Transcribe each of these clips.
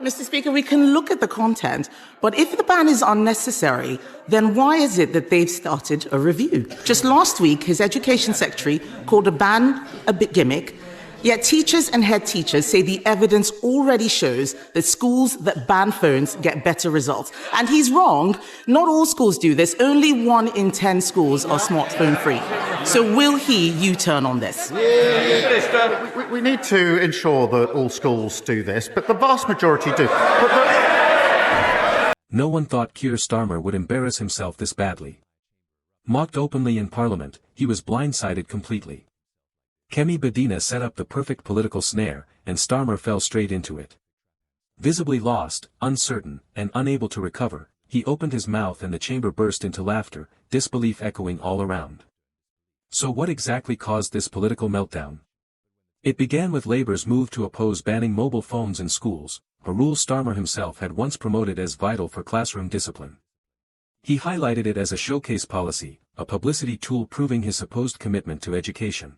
Mr. Speaker, we can look at the content, but if the ban is unnecessary, then why is it that they've started a review? Just last week, his education secretary called a ban a bit gimmick, yet teachers and head teachers say the evidence already shows that schools that ban phones get better results. And he's wrong. Not all schools do this. Only 1 in 10 schools are smartphone free. So will he U-turn on this? We need to ensure that all schools do this, but the vast majority do. No one thought Keir Starmer would embarrass himself this badly. Mocked openly in Parliament, he was blindsided completely. Kemi Badenoch set up the perfect political snare, and Starmer fell straight into it. Visibly lost, uncertain, and unable to recover, he opened his mouth and the chamber burst into laughter, disbelief echoing all around. So what exactly caused this political meltdown? It began with Labour's move to oppose banning mobile phones in schools, a rule Starmer himself had once promoted as vital for classroom discipline. He highlighted it as a showcase policy, a publicity tool proving his supposed commitment to education.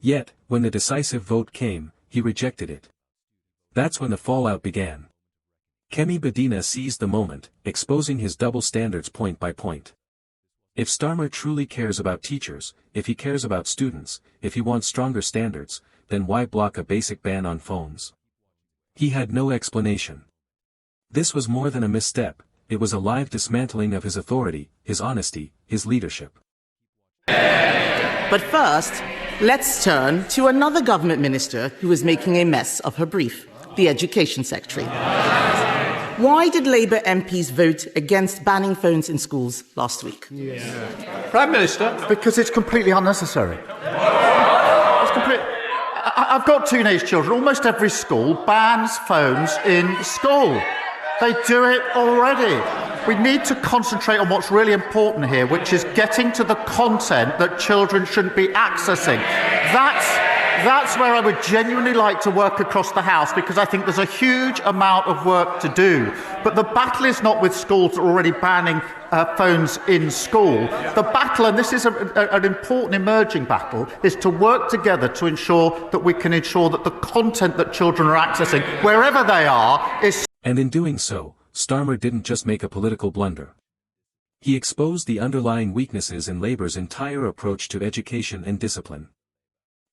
Yet, when the decisive vote came, he rejected it. That's when the fallout began. Kemi Badenoch seized the moment, exposing his double standards point by point. If Starmer truly cares about teachers, if he cares about students, if he wants stronger standards, then why block a basic ban on phones? He had no explanation. This was more than a misstep, it was a live dismantling of his authority, his honesty, his leadership. But first, let's turn to another government minister who is making a mess of her brief, the Education Secretary. Why did Labour MPs vote against banning phones in schools last week? Prime Minister. Because it's completely unnecessary. I've got teenage children. Almost every school bans phones in school. They do it already. We need to concentrate on what's really important here, which is getting to the content that children shouldn't be accessing. That's where I would genuinely like to work across the House, because I think there's a huge amount of work to do. But the battle is not with schools that are already banning phones in school. The battle, and this is an important emerging battle, is to work together to ensure that we can ensure that the content that children are accessing, wherever they are, is... And in doing so, Starmer didn't just make a political blunder. He exposed the underlying weaknesses in Labour's entire approach to education and discipline.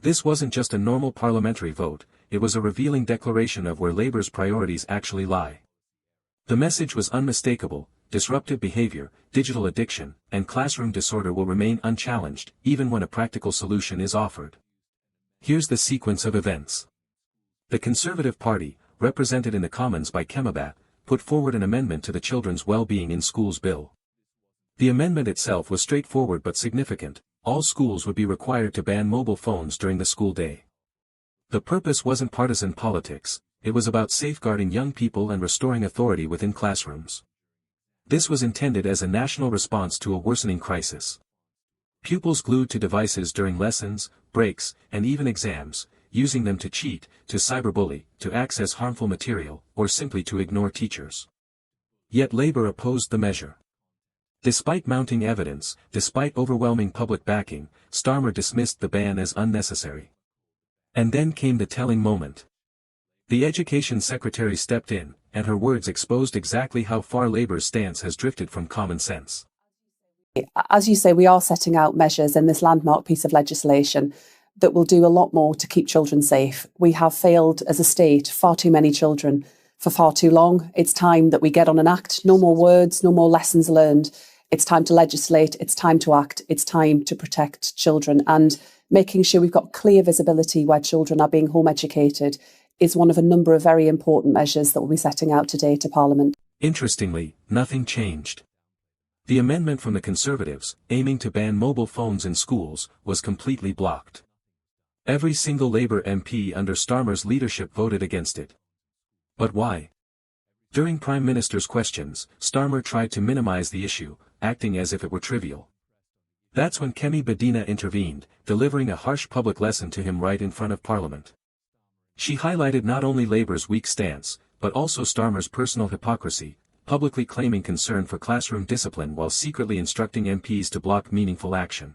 This wasn't just a normal parliamentary vote, it was a revealing declaration of where Labour's priorities actually lie. The message was unmistakable: disruptive behaviour, digital addiction, and classroom disorder will remain unchallenged, even when a practical solution is offered. Here's the sequence of events. The Conservative Party, represented in the Commons by Kemi, put forward an amendment to the Children's Wellbeing in Schools Bill. The amendment itself was straightforward but significant: all schools would be required to ban mobile phones during the school day. The purpose wasn't partisan politics, it was about safeguarding young people and restoring authority within classrooms. This was intended as a national response to a worsening crisis. Pupils glued to devices during lessons, breaks, and even exams, using them to cheat, to cyberbully, to access harmful material, or simply to ignore teachers. Yet Labour opposed the measure. Despite mounting evidence, despite overwhelming public backing, Starmer dismissed the ban as unnecessary. And then came the telling moment. The Education Secretary stepped in, and her words exposed exactly how far Labour's stance has drifted from common sense. As you say, we are setting out measures in this landmark piece of legislation that will do a lot more to keep children safe. We have failed as a state far too many children for far too long. It's time that we get on an act. No more words, no more lessons learned. It's time to legislate. It's time to act. It's time to protect children. And making sure we've got clear visibility where children are being home educated is one of a number of very important measures that we'll be setting out today to Parliament. Interestingly, nothing changed. The amendment from the Conservatives, aiming to ban mobile phones in schools, was completely blocked. Every single Labour MP under Starmer's leadership voted against it. But why? During Prime Minister's questions, Starmer tried to minimise the issue, acting as if it were trivial. That's when Kemi Badenoch intervened, delivering a harsh public lesson to him right in front of Parliament. She highlighted not only Labour's weak stance, but also Starmer's personal hypocrisy, publicly claiming concern for classroom discipline while secretly instructing MPs to block meaningful action.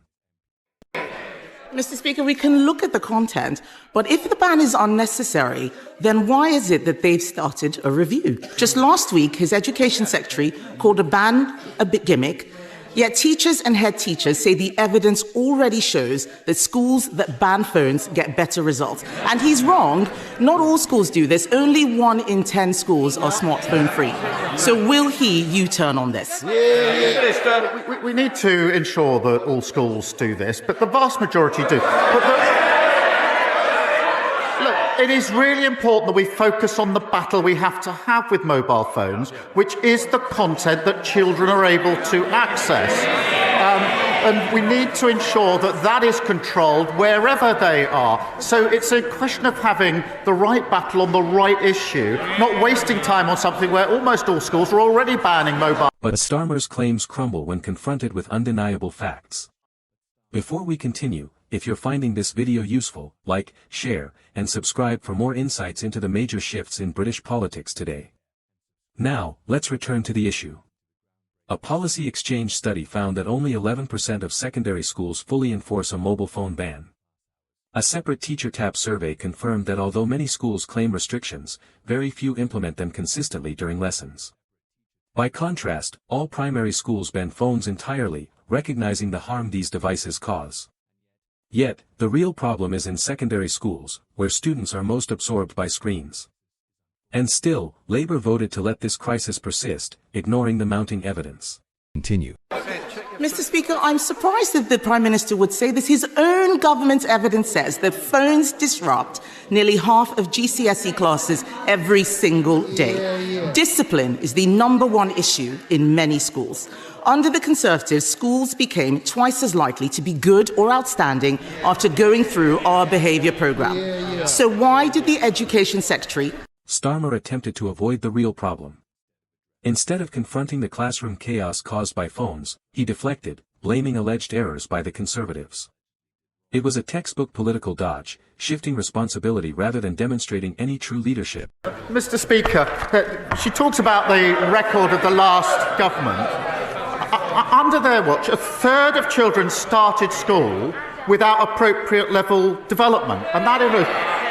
Mr. Speaker, we can look at the content, but if the ban is unnecessary, then why is it that they've started a review? Just last week, his Education Secretary called a ban a bit gimmick, yet teachers and head teachers say the evidence already shows that schools that ban phones get better results. And he's wrong. Not all schools do this. Only 1 in 10 schools are smartphone free. So will he U-turn on this? We need to ensure that all schools do this, but the vast majority do. Look, it is really important that we focus on the battle we have to have with mobile phones, which is the content that children are able to access. And we need to ensure that that is controlled wherever they are. So it's a question of having the right battle on the right issue, not wasting time on something where almost all schools are already banning mobile. But Starmer's claims crumble when confronted with undeniable facts. Before we continue, if you're finding this video useful, like, share, and subscribe for more insights into the major shifts in British politics today. Now, let's return to the issue. A policy exchange study found that only 11% of secondary schools fully enforce a mobile phone ban. A separate teacher tap survey confirmed that although many schools claim restrictions, very few implement them consistently during lessons. By contrast, all primary schools ban phones entirely, recognizing the harm these devices cause. Yet, the real problem is in secondary schools, where students are most absorbed by screens. And still, Labour voted to let this crisis persist, ignoring the mounting evidence. Continue. Mr. Speaker, I'm surprised that the Prime Minister would say this. His own government's evidence says that phones disrupt nearly half of GCSE classes every single day. Discipline is the #1 issue in many schools. Under the Conservatives, schools became twice as likely to be good or outstanding after going through our behaviour programme. So why did the Education Secretary... Starmer attempted to avoid the real problem. Instead of confronting the classroom chaos caused by phones, he deflected, blaming alleged errors by the Conservatives. It was a textbook political dodge, shifting responsibility rather than demonstrating any true leadership. Mr. Speaker, she talks about the record of the last government. Under their watch, a third of children started school without appropriate level development, and that is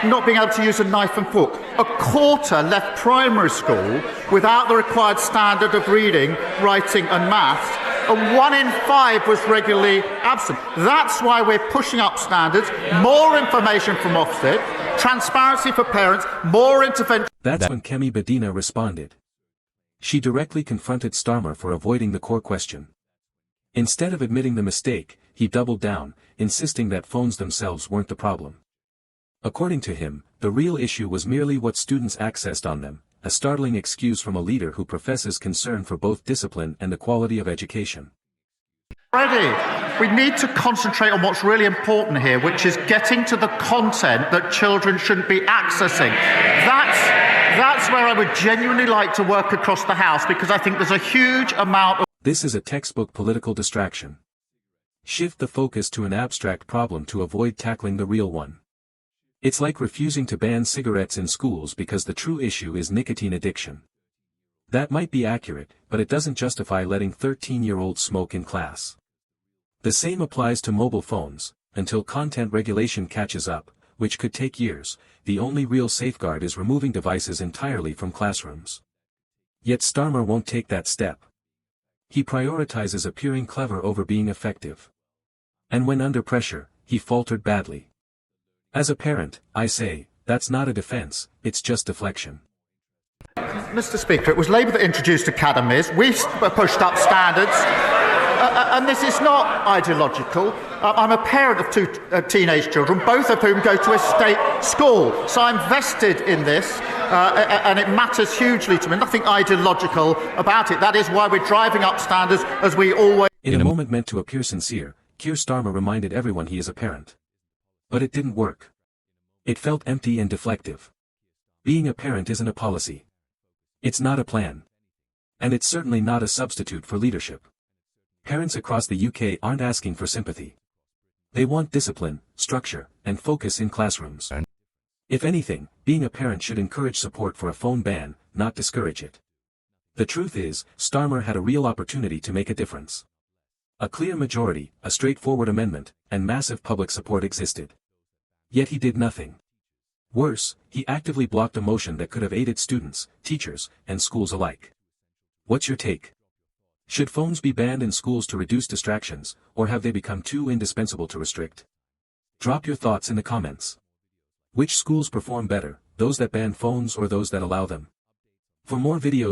not being able to use a knife and fork. A quarter left primary school without the required standard of reading, writing and maths, and 1 in 5 was regularly absent. That's why we're pushing up standards, more information from Ofsted, transparency for parents, more intervention. That's when Kemi Badenoch responded. She directly confronted Starmer for avoiding the core question. Instead of admitting the mistake, he doubled down, insisting that phones themselves weren't the problem. According to him, the real issue was merely what students accessed on them, a startling excuse from a leader who professes concern for both discipline and the quality of education. We need to concentrate on what's really important here, which is getting to the content that children shouldn't be accessing. That's where I would genuinely like to work across the House, because I think there's a huge amount of... This is a textbook political distraction. Shift the focus to an abstract problem to avoid tackling the real one. It's like refusing to ban cigarettes in schools because the true issue is nicotine addiction. That might be accurate, but it doesn't justify letting 13-year-olds smoke in class. The same applies to mobile phones. Until content regulation catches up, which could take years, the only real safeguard is removing devices entirely from classrooms. Yet Starmer won't take that step. He prioritizes appearing clever over being effective. And when under pressure, he faltered badly. As a parent, I say, that's not a defense, it's just deflection. Mr. Speaker, it was Labour that introduced academies. We pushed up standards. And this is not ideological. I'm a parent of 2 teenage children, both of whom go to a state school. So I'm vested in this, and it matters hugely to me. Nothing ideological about it. That is why we're driving up standards, as we always... In a moment meant to appear sincere, Keir Starmer reminded everyone he is a parent. But it didn't work. It felt empty and deflective. Being a parent isn't a policy. It's not a plan. And it's certainly not a substitute for leadership. Parents across the UK aren't asking for sympathy. They want discipline, structure, and focus in classrooms. If anything, being a parent should encourage support for a phone ban, not discourage it. The truth is, Starmer had a real opportunity to make a difference. A clear majority, a straightforward amendment, and massive public support existed. Yet he did nothing. Worse, he actively blocked a motion that could have aided students, teachers, and schools alike. What's your take? Should phones be banned in schools to reduce distractions, or have they become too indispensable to restrict? Drop your thoughts in the comments. Which schools perform better, those that ban phones or those that allow them? For more videos